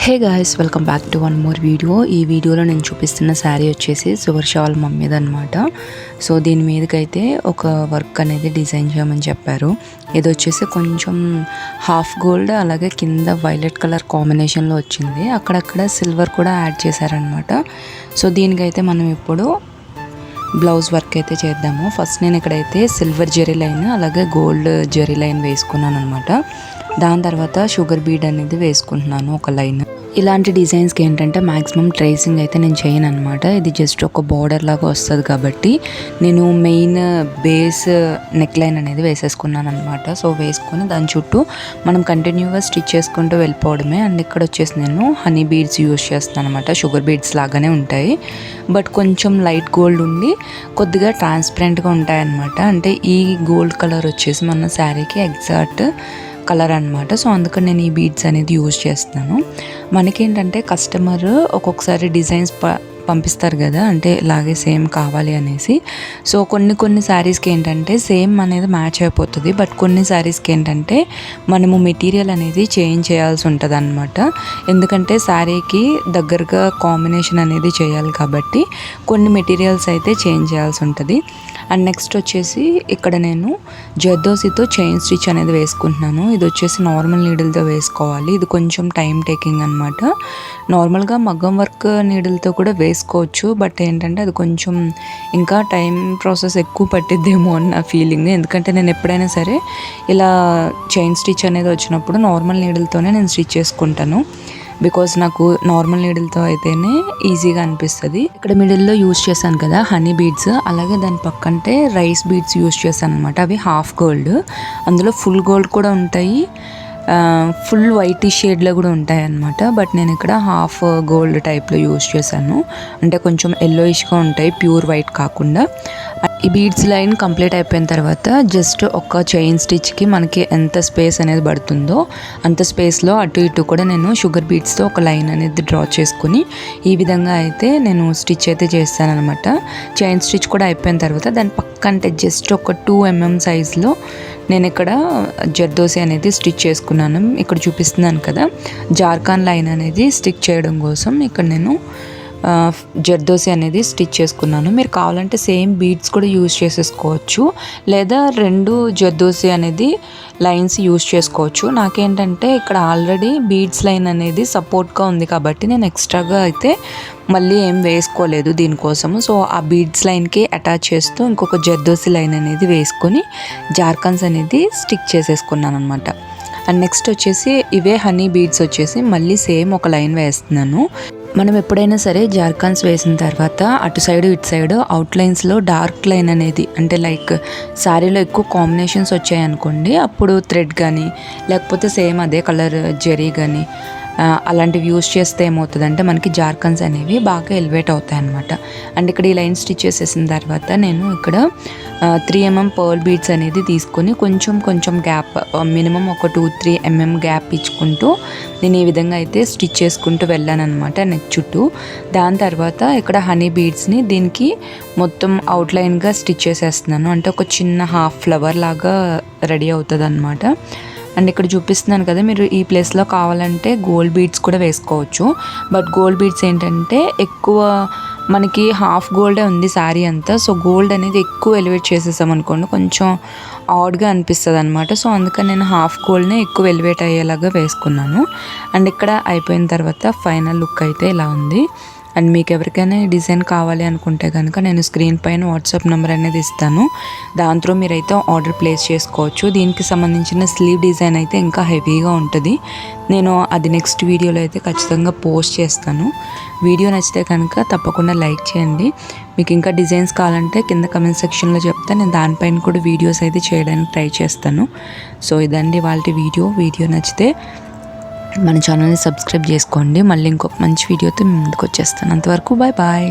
Hey guys, welcome back to one more video. ఈ వీడియోలో నేను చూపిస్తున్న శారీ వచ్చేసి సువర్ష వాళ్ళ మమ్మీది అనమాట. సో దీని మీదకైతే ఒక వర్క్ అనేది డిజైన్ చేయమని చెప్పారు. ఇది వచ్చేసి కొంచెం హాఫ్ గోల్డ్ అలాగే కింద వైలెట్ కలర్ కాంబినేషన్లో వచ్చింది. అక్కడక్కడ సిల్వర్ కూడా యాడ్ చేశారనమాట. సో దీనికైతే మనం ఇప్పుడు బ్లౌజ్ వర్క్ అయితే చేద్దాము. ఫస్ట్ నేను ఇక్కడైతే సిల్వర్ జెరీ లైన్ అలాగే గోల్డ్ జెరీ లైన్ వేసుకున్నాను అనమాట. దాని తర్వాత షుగర్ బీడ్ అనేది వేసుకుంటున్నాను ఒక లైన్. ఇలాంటి డిజైన్స్కి ఏంటంటే మ్యాక్సిమం ట్రేసింగ్ అయితే నేను చేయను అనమాట. ఇది జస్ట్ ఒక బార్డర్ లాగా వస్తుంది కాబట్టి నేను మెయిన్ బేస్ నెక్ లైన్ అనేది వేసేసుకున్నాను అనమాట. సో వేసుకొని దాని చుట్టూ మనం కంటిన్యూగా స్టిచ్ చేసుకుంటూ వెళ్ళిపోవడమే. అండ్ ఇక్కడ వచ్చేసి నేను హనీ బీడ్స్ యూజ్ చేస్తాను అనమాట. షుగర్ బీడ్స్ లాగానే ఉంటాయి, బట్ కొంచెం లైట్ గోల్డ్ ఉండి కొద్దిగా ట్రాన్స్పరెంట్గా ఉంటాయి అనమాట. అంటే ఈ గోల్డ్ కలర్ వచ్చేసి మన శారీకి ఎగ్జాక్ట్ కలర్ అనమాట. సో అందుకని నేను ఈ బీడ్స్ అనేది యూజ్ చేస్తున్నాను. మనకేంటంటే కస్టమర్ ఒక్కొక్కసారి డిజైన్స్ పంపిస్తారు కదా, అంటే ఇలాగే సేమ్ కావాలి అనేసి. సో కొన్ని శారీస్కి ఏంటంటే సేమ్ అనేది మ్యాచ్ అయిపోతుంది, బట్ కొన్ని శారీస్కి ఏంటంటే మనము మెటీరియల్ అనేది చేంజ్ చేయాల్సి ఉంటుంది అనమాట. ఎందుకంటే శారీకి దగ్గరగా కాంబినేషన్ అనేది చేయాలి కాబట్టి కొన్ని మెటీరియల్స్ అయితే చేంజ్ చేయాల్సి ఉంటుంది. అండ్ నెక్స్ట్ వచ్చేసి ఇక్కడ నేను జర్దోసితో చైన్ స్టిచ్ అనేది వేసుకుంటున్నాను. ఇది వచ్చేసి నార్మల్ నీడిల్తో వేసుకోవాలి. ఇది కొంచెం టైం టేకింగ్ అనమాట. నార్మల్గా మగ్గం వర్క్ నీడిల్తో కూడా వేసుకోవచ్చు, బట్ ఏంటంటే అది కొంచెం ఇంకా టైం ప్రాసెస్ ఎక్కువ పట్టిద్దేమో అని నా ఫీలింగ్. ఎందుకంటే నేను ఎప్పుడైనా సరే ఇలా చైన్ స్టిచ్ అనేది వచ్చినప్పుడు నార్మల్ నీడిల్తోనే నేను స్టిచ్ చేసుకుంటాను. బికాజ్ నాకు నార్మల్ నీడిల్తో అయితేనే ఈజీగా అనిపిస్తుంది. ఇక్కడ మిడిల్లో యూజ్ చేశాను కదా హనీ బీడ్స్, అలాగే దాని పక్కంటే రైస్ బీడ్స్ యూజ్ చేశాను అనమాట. అవి హాఫ్ గోల్డ్, అందులో ఫుల్ గోల్డ్ కూడా ఉంటాయి, ఫుల్ వైట్ షేడ్లో కూడా ఉంటాయి అన్నమాట. బట్ నేను ఇక్కడ హాఫ్ గోల్డ్ టైప్లో యూజ్ చేశాను. అంటే కొంచెం ఎల్లోయిష్గా ఉంటాయి, ప్యూర్ వైట్ కాకుండా. ఈ బీడ్స్ లైన్ కంప్లీట్ అయిపోయిన తర్వాత జస్ట్ ఒక చైన్ స్టిచ్కి మనకి ఎంత స్పేస్ అనేది పడుతుందో అంత స్పేస్లో అటు ఇటు కూడా నేను షుగర్ బీడ్స్తో ఒక లైన్ అనేది డ్రా చేసుకుని ఈ విధంగా అయితే నేను స్టిచ్ అయితే చేస్తాను అనమాట. చైన్ స్టిచ్ కూడా అయిపోయిన తర్వాత దాని పక్కంటే జస్ట్ ఒక 2 mm సైజ్లో నేను ఇక్కడ జర్దోసి అనేది స్టిచ్ చేసుకున్నాను. ఇక్కడ చూపిస్తున్నాను కదా, జార్ఖాన్ లైన్ అనేది స్టిచ్ చేయడం కోసం ఇక్కడ నేను జర్దోసి అనేది స్టిచ్ చేసుకున్నాను. మీరు కావాలంటే సేమ్ బీడ్స్ కూడా యూజ్ చేసేసుకోవచ్చు, లేదా 2 జర్దోసి అనేది లైన్స్ యూజ్ చేసుకోవచ్చు. నాకేంటంటే ఇక్కడ ఆల్రెడీ బీడ్స్ లైన్ అనేది సపోర్ట్గా ఉంది కాబట్టి నేను ఎక్స్ట్రాగా అయితే మళ్ళీ ఏం వేసుకోలేదు దీనికోసము. సో ఆ బీడ్స్ లైన్కి అటాచ్ చేస్తూ ఇంకొక జర్దోసి లైన్ అనేది వేసుకొని జార్ఖాన్స్ అనేది స్టిక్ చేసేసుకున్నాను అనమాట. అండ్ నెక్స్ట్ వచ్చేసి ఇవే హనీ బీడ్స్ వచ్చేసి మళ్ళీ సేమ్ ఒక లైన్ వేస్తున్నాను. మనం ఎప్పుడైనా సరే జార్ఖాన్స్ వేసిన తర్వాత అటు సైడ్ ఇటు సైడ్ అవుట్లైన్స్లో డార్క్ లైన్ అనేది, అంటే లైక్ శారీలో ఎక్కువ కాంబినేషన్స్ వచ్చాయనుకోండి, అప్పుడు థ్రెడ్ కానీ లేకపోతే సేమ్ అదే కలర్ జెరీ కానీ అలాంటివి యూజ్ చేస్తే ఏమవుతుందంటే మనకి జార్ఖాన్స్ అనేవి బాగా ఎలివేట్ అవుతాయి అన్నమాట. అండ్ ఇక్కడ ఈ లైన్ స్టిచ్ చేసేసిన తర్వాత నేను ఇక్కడ 3 mm పర్ల్ బీడ్స్ అనేది తీసుకొని కొంచెం గ్యాప్, మినిమం ఒక 2-3 mm గ్యాప్ ఇచ్చుకుంటూ నేను ఈ విధంగా అయితే స్టిచ్ చేసుకుంటూ వెళ్ళాను అనమాట నెక్ చుట్టూ. దాని తర్వాత ఇక్కడ హనీ బీడ్స్ని దీనికి మొత్తం అవుట్లైన్గా స్టిచ్ చేసేస్తున్నాను. అంటే ఒక చిన్న హాఫ్ ఫ్లవర్ లాగా రెడీ అవుతుంది అనమాట. అండ్ ఇక్కడ చూపిస్తున్నాను కదా, మీరు ఈ ప్లేస్లో కావాలంటే గోల్డ్ బీడ్స్ కూడా వేసుకోవచ్చు. బట్ గోల్డ్ బీడ్స్ ఏంటంటే ఎక్కువ మనకి హాఫ్ గోల్డే ఉంది శారీ అంతా. సో గోల్డ్ అనేది ఎక్కువ ఎలివేట్ చేసేసాం అనుకోండి, కొంచెం ఆడ్గా అనిపిస్తుంది అనమాట. సో అందుకని నేను హాఫ్ గోల్డ్నే ఎక్కువ ఎలివేట్ అయ్యేలాగా వేసుకున్నాను. అండ్ ఇక్కడ అయిపోయిన తర్వాత ఫైనల్ లుక్ అయితే ఇలా ఉంది. అండ్ మీకు ఎవరికైనా ఈ డిజైన్ కావాలి అనుకుంటే కనుక నేను స్క్రీన్ పైన వాట్సాప్ నెంబర్ అనేది ఇస్తాను, దాంట్లో మీరైతే ఆర్డర్ ప్లేస్ చేసుకోవచ్చు. దీనికి సంబంధించిన స్లీవ్ డిజైన్ అయితే ఇంకా హెవీగా ఉంటుంది. నేను అది నెక్స్ట్ వీడియోలో అయితే ఖచ్చితంగా పోస్ట్ చేస్తాను. వీడియో నచ్చితే కనుక తప్పకుండా లైక్ చేయండి. మీకు ఇంకా డిజైన్స్ కావాలంటే కింద కమెంట్ సెక్షన్లో చెప్తే నేను దానిపైన కూడా వీడియోస్ అయితే చేయడానికి ట్రై చేస్తాను. సో ఇదండి వాళ్ళ వీడియో నచ్చితే మన ఛానల్ని సబ్స్క్రైబ్ చేసుకోండి. మళ్ళీ ఇంకొక మంచి వీడియోతో ముందుకు వచ్చేస్తాను. అంతవరకు బాయ్.